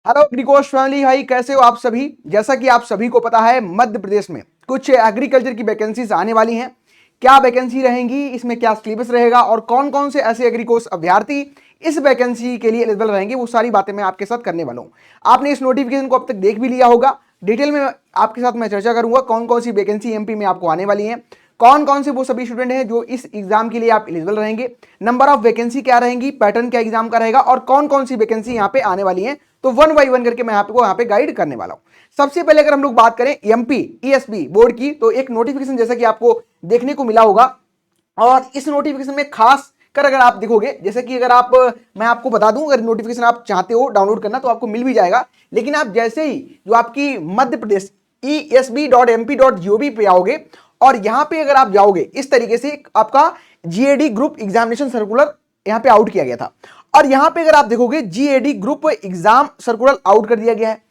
Hello एग्रीकोश family भाई, कैसे हो आप सभी। जैसा कि आप सभी को पता है, मध्य प्रदेश में कुछ एग्रीकल्चर की वैकेंसीज आने वाली हैं। क्या वैकेंसी रहेंगी, इसमें क्या सिलेबस रहेगा और कौन कौन से ऐसे एग्रीकोश अभ्यर्थी इस वैकेंसी के लिए एलिजिबल रहेंगे, वो सारी बातें मैं आपके साथ करने वाला हूं। आपने इस नोटिफिकेशन को अब तक देख भी लिया होगा। डिटेल में आपके साथ मैं चर्चा करूंगा कौन कौन सी वैकेंसी एमपी में आपको आने वाली है, कौन कौन से वो सभी स्टूडेंट हैं जो इस एग्जाम के लिए आप एलिजिबल रहेंगे, नंबर ऑफ वैकेंसी क्या रहेंगी, पैटर्न क्या एग्जाम का रहेगा और कौन कौन सी वैकेंसी यहाँ पे आने वाली है। तो वन बाई वन करके मैं आपको यहाँ पे गाइड करने वाला हूँ। सबसे पहले अगर हम लोग बात करें एमपी ईएसबी बोर्ड की, तो एक नोटिफिकेशन जैसा कि आपको देखने को मिला होगा और इस नोटिफिकेशन में खास कर अगर आप देखोगे, जैसे कि अगर आप मैं आपको बता दूं, अगर नोटिफिकेशन आप चाहते हो डाउनलोड करना तो आपको मिल भी जाएगा। लेकिन आप जैसे ही जो आपकी मध्य प्रदेश esb.mp.gov पे आओगे और यहां पे अगर आप जाओगे, इस तरीके से आपका जीएडी ग्रुप एग्जामिनेशन सर्कुलर यहां पे आउट किया गया था और यहां पे अगर आप देखोगे GAD group exam circular out कर दिया गया है।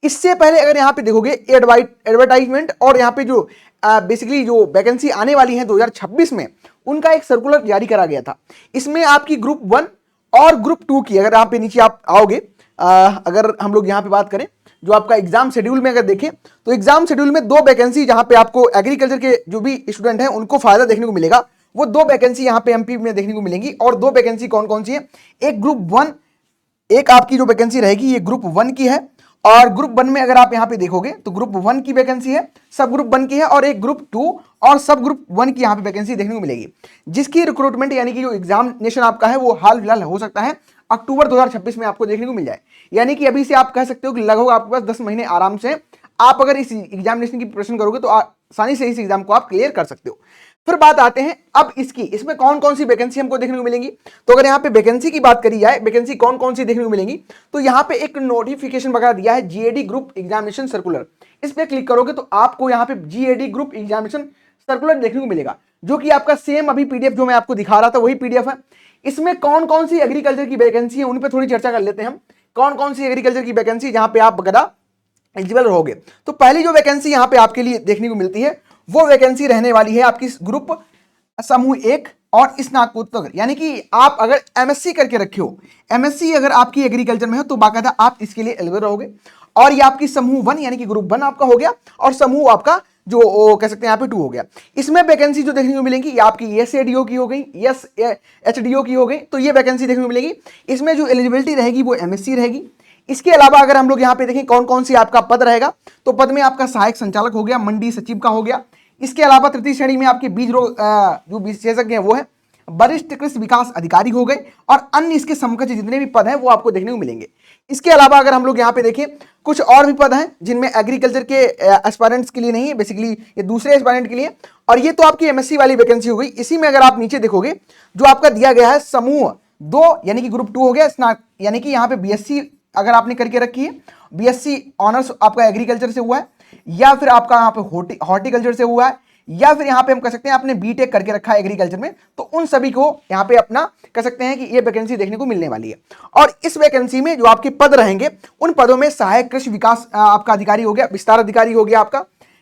इससे पहले अगर यहां पे देखोगे एडवर्टाइजमेंट और यहां पे जो बेसिकली जो वैकेंसी आने वाली है 2026 में, उनका एक सर्कुलर जारी करा गया था। इसमें आपकी ग्रुप 1 और ग्रुप 2 की, अगर यहाँ पे नीचे आप आओगे, अगर हम लोग यहाँ पे बात करें जो आपका एग्जाम शेड्यूल में अगर देखें, तो एग्जाम शेड्यूल में 2 वैकेंसी जहां पे आपको एग्रीकल्चर के जो भी स्टूडेंट हैं उनको फायदा देखने को मिलेगा, वो 2 वैकेंसी यहाँ पे एमपी में देखने को मिलेंगी। और 2 वैकेंसी कौन कौन सी है, एक ग्रुप 1, एक आपकी जो वैकेंसी रहेगी ये ग्रुप 1 की है। और ग्रुप 1 में अगर आप यहां पे देखोगे तो ग्रुप 1 की वैकेंसी है, सब ग्रुप 1 की है, और एक ग्रुप 2 और सब ग्रुप 1 की यहां पे वैकेंसी देखने को मिलेगी, जिसकी रिक्रूटमेंट यानी कि जो एग्जामिनेशन आपका है वो हाल फिलहाल हो सकता है अक्टूबर 2026 में आपको देखने को मिल जाए। यानी कि अभी से आप कह सकते हो कि लगभग आपके पास 10 महीने आराम से आप अगर इस एग्जामिनेशन की प्रिपरेशन करोगे तो आसानी से इस एग्जाम को आप क्लियर कर सकते हो। फिर बात आते हैं अब इसकी, इसमें कौन कौन सी वैकेंसी हमको देखने को मिलेंगी। तो अगर यहाँ पे वैकेंसी की बात करी जाए, वैकेंसी कौन कौन सी देखने को मिलेंगी, तो यहाँ पे एक नोटिफिकेशन वगैरह दिया है जीएडी ग्रुप एग्जामिनेशन सर्कुलर। इस पे क्लिक करोगे तो आपको यहाँ पे जीएडी ग्रुप एग्जामिनेशन सर्कुलर देखने को मिलेगा, जो कि आपका सेम अभी पीडीएफ जो मैं आपको दिखा रहा था वही पीडीएफ है। इसमें कौन कौन सी एग्रीकल्चर की वैकेंसी है उन पर थोड़ी चर्चा कर लेते हैं हम। कौन कौन सी एग्रीकल्चर की वैकेंसी जहां पे आप वगैरह एलिजिबल रहोगे। तो पहली जो वैकेंसी यहां पे आपके लिए देखने को मिलती है वो वैकेंसी रहने वाली है आपकी ग्रुप समूह 1 और स्नातकोत्तर, यानी कि आप अगर एमएससी करके रखे हो, एमएससी अगर आपकी एग्रीकल्चर में हो तो बाकायदा आप इसके लिए एलिजिबल रहोगे। और ये आपकी समूह 1 यानी कि ग्रुप 1 आपका हो गया और समूह आपका जो कह सकते हैं यहाँ पे 2 हो गया। इसमें वैकेंसी जो देखने को मिलेंगी ये आपकी एसएडीओ की हो गई, एस एचडीओ की हो गई, तो ये वैकेंसी देखने को मिलेगी। इसमें जो एलिजिबिलिटी रहेगी वो एमएससी रहेगी। इसके अलावा अगर हम लोग यहाँ पे देखें कौन कौन सी आपका पद रहेगा, तो पद में आपका सहायक संचालक हो गया, मंडी सचिव का हो गया। इसके अलावा तृतीय श्रेणी में आपके बीज रोग जो विशेषज्ञ हैं वो है वरिष्ठ कृषि विकास अधिकारी हो गए, और अन्य इसके समकक्ष जितने भी पद हैं वो आपको देखने को मिलेंगे। इसके अलावा अगर हम लोग यहाँ पे देखें कुछ और भी पद हैं जिनमें एग्रीकल्चर के एस्पायरेंट्स के लिए नहीं है, बेसिकली ये दूसरे एस्पायरेंट के लिए। और ये तो आपकी एमएससी वाली वैकेंसी हो गई। इसी में अगर आप नीचे देखोगे जो आपका दिया गया है समूह 2 यानी कि ग्रुप 2 हो गया, यानी कि यहाँ पे बीएससी अगर आपने करके रखी है, बीएससी ऑनर्स आपका एग्रीकल्चर से हुआ है, या फिर आपका यहाँ पे हॉर्टिकल्चर से हुआ है, या फिर यहाँ पे हम कह सकते हैं आपने बीटेक करके रखा है एग्रीकल्चर में, तो उन सभी को यहाँ पे अपना कह सकते हैं कि ये वैकेंसी देखने को मिलने वाली है। और इस वैकेंसी में जो आपके पद रहेंगे उन पदों में सहायक कृषि विकास आपका अधिकारी हो गया, विस्तार अधिकारी हो गया, आपका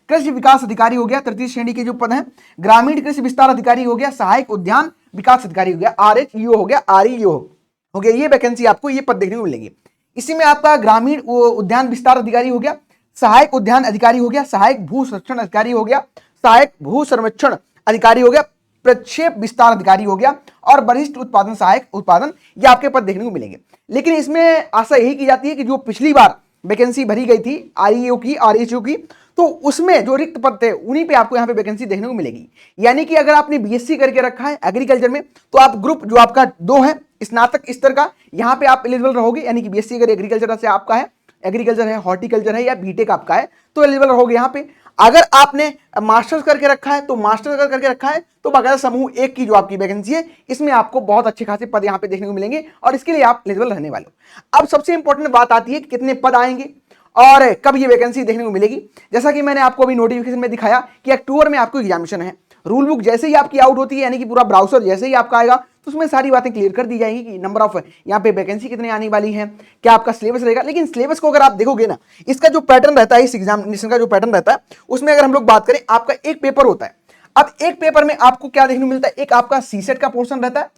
कृषि विकास अधिकारी हो गया, तृतीय श्रेणी के जो पद हैं, ग्रामीण कृषि विस्तार अधिकारी हो गया, सहायक उद्यान विकास अधिकारी हो गया, आरएचईओ हो गया, आरईओ हो गया, ये वैकेंसी आपको ये पद देखने को मिलेंगे। इसी में आपका ग्रामीण उद्यान विस्तार अधिकारी हो गया, सहायक उद्यान अधिकारी हो गया, सहायक भू संरक्षण अधिकारी हो गया, सहायक भू संरक्षण अधिकारी हो गया, प्रक्षेप विस्तार अधिकारी हो गया, और वरिष्ठ उत्पादन सहायक उत्पादन, ये आपके पद देखने को मिलेंगे। लेकिन इसमें आशा यही की जाती है कि जो पिछली बार वैकेंसी भरी गई थी आरईओ की, आरएचओ की, तो उसमें जो रिक्त पद थे उन्हीं पे आपको यहाँ पे वैकेंसी देखने को मिलेगी। यानी कि अगर आपने बीएससी करके रखा है एग्रीकल्चर में तो आप ग्रुप जो आपका 2 है स्नातक स्तर का, यहाँ पे आप एलिजिबल रहोगे। यानी कि बीएससी अगर एग्रीकल्चर से आपका है, एग्रीकल्चर है, हॉर्टिकल्चर है या बीटेक आपका है, तो एलिजिबल रहोगे यहाँ पे। अगर आपने मास्टर्स करके रखा है तो मास्टर्स अगर करके रखा है तो बाकायदा समूह 1 की जो आपकी वैकेंसी है इसमें आपको बहुत अच्छे खासे पद यहाँ पे देखने को मिलेंगे और इसके लिए आप एलिजिबल रहने वाले हो। अब सबसे इंपॉर्टेंट बात आती है कि कितने पद आएंगे और कब ये वैकेंसी देखने को मिलेगी। जैसा कि मैंने आपको अभी नोटिफिकेशन में दिखाया कि अक्टूबर में आपको एग्जामिनेशन है। रूल बुक जैसे ही आपकी आउट होती है, यानी कि पूरा ब्राउजर जैसे ही आपका आएगा, तो उसमें सारी बातें क्लियर कर दी जाएंगी कि नंबर ऑफ यहाँ पे वैकेंसी कितने आने वाली है, क्या आपका सिलेबस रहेगा। लेकिन सिलेबस को अगर आप देखोगे ना, इसका जो पैटर्न रहता है, इस एग्जामिनेशन का जो पैटर्न रहता है, उसमें अगर हम लोग बात करें, आपका एक पेपर होता है। अब एक पेपर में आपको क्या देखने को मिलता है, एक आपका सीसेट का पोर्शन रहता है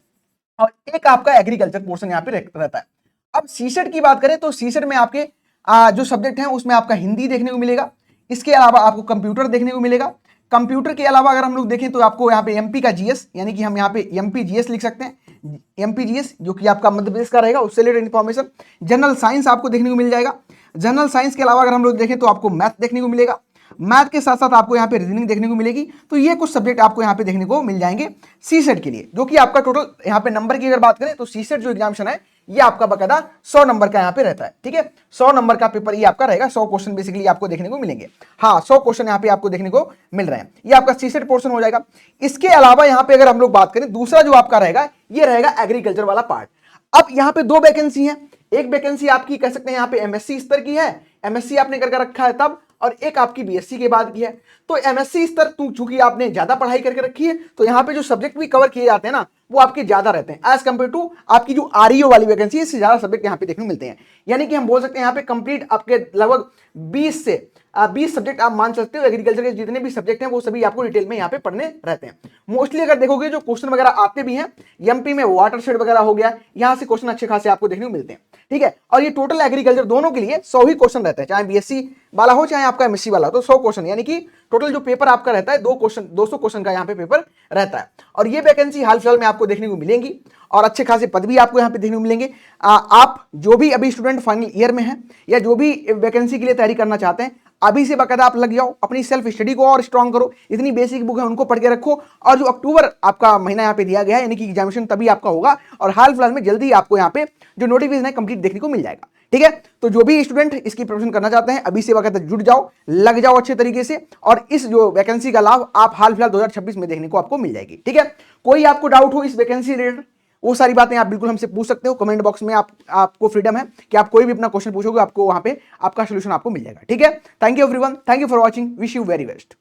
और एक आपका एग्रीकल्चर पोर्शन यहाँ पे रहता है। अब सीसेट की बात करें तो सीसेट में आपके जो सब्जेक्ट है उसमें आपका हिंदी देखने को मिलेगा। इसके अलावा आपको कंप्यूटर देखने को मिलेगा। कंप्यूटर के अलावा अगर हम लोग देखें तो आपको यहाँ पे एमपी का जीएस, यानी कि हम यहाँ पे एमपी जीएस लिख सकते हैं, एमपी जीएस जो कि आपका मध्य प्रदेश का रहेगा, उससे रिलेटेड इन्फॉर्मेशन। जनरल साइंस आपको देखने को मिल जाएगा। जनरल साइंस के अलावा अगर हम लोग देखें तो आपको मैथ देखने को मिलेगा। मैथ के साथ साथ आपको यहाँ पे रीजनिंग देखने को मिलेगी। तो ये कुछ सब्जेक्ट आपको यहाँ पे देखने को मिल जाएंगे सीसेट के लिए, जो कि आपका टोटल यहाँ पे नंबर की अगर बात करें तो सीसेट जो एग्जामिनेशन है ये आपका बकायदा 100 नंबर का यहाँ पे रहता है। ठीक है, 100 नंबर का पेपर ये आपका रहेगा। 100 क्वेश्चन बेसिकली आपको देखने को मिलेंगे। हाँ, 100 क्वेश्चन यहाँ पे आपको देखने को मिल रहे हैं। ये आपका सीसेट पोर्शन हो जाएगा। इसके अलावा यहाँ पे अगर हम लोग बात करें, दूसरा जो आपका रहेगा ये रहेगा एग्रीकल्चर वाला पार्ट। अब यहाँ पे 2 वैकेंसी है। एक वैकेंसी आपकी कह सकते हैं यहाँ पे एमएससी स्तर की है, एमएससी आपने करके रखा है तब, और एक आपकी बीएससी के बाद की है। तो एमएससी स्तर चूंकि आपने ज्यादा पढ़ाई करके रखी है तो यहाँ पे जो सब्जेक्ट भी कवर किए जाते हैं ना वो आपके ज्यादा रहते हैं एज कंपेयर टू आपकी जो आरईओ वाली वैकेंसी है, इससे ज्यादा सब्जेक्ट यहाँ पे देखने को मिलते हैं। यानी कि हम बोल सकते हैं यहाँ पे कंप्लीट आपके लगभग 20 से 20 सब्जेक्ट आप मान सकते हो। एग्रीकल्चर के जितने भी सब्जेक्ट हैं वो सभी आपको डिटेल में यहाँ पे पढ़ने रहते हैं। मोस्टली अगर देखोगे जो क्वेश्चन वगैरह आते भी हैं, एमपी में वाटरशेड वगैरह हो गया, यहाँ से क्वेश्चन अच्छे खासे आपको देखने को मिलते हैं। ठीक है, और ये टोटल एग्रीकल्चर दोनों के लिए 100 ही क्वेश्चन रहता है, चाहे बीएससी वाला हो चाहे आपका एमएससी वाला हो, तो 100 क्वेश्चन, यानी कि टोटल जो पेपर आपका रहता है 200 क्वेश्चन का यहाँ पे पेपर रहता है। और ये वैकेंसी हाल फिलहाल में आपको देखने को मिलेंगी और अच्छे खासे पद भी आपको यहाँ पे देखने को मिलेंगे। आप जो भी अभी स्टूडेंट फाइनल ईयर में हैं या जो भी वैकेंसी के लिए तैयारी करना चाहते हैं, अभी से बाकायदा आप लग जाओ, अपनी सेल्फ स्टडी को और स्ट्रांग करो। इतनी बेसिक बुक है उनको पढ़ के रखो, और जो अक्टूबर आपका महीना यहाँ पे दिया गया है यानी कि एग्जामिनेशन तभी आपका होगा, और हाल फिलहाल में जल्दी आपको यहाँ पे जो नोटिफिकेशन है कंप्लीट देखने को मिल जाएगा। ठीक है, तो जो भी स्टूडेंट इसकी प्रिपरेशन करना चाहते हैं अभी से बाकायदा जुट जाओ, लग जाओ अच्छे तरीके से, और इस जो वैकेंसी का लाभ आप हाल फिलहाल 2026 में देखने को आपको मिल जाएगी। ठीक है, कोई आपको डाउट हो इस वैकेंसी रिलेटेड, वो सारी बातें आप बिल्कुल हमसे पूछ सकते हो। कमेंट बॉक्स में आपको फ्रीडम है कि आप कोई भी अपना क्वेश्चन पूछोगे, आपको वहां पे आपका सोल्यूशन आपको मिल जाएगा। ठीक है, thank you everyone, thank you for watching, wish you very best.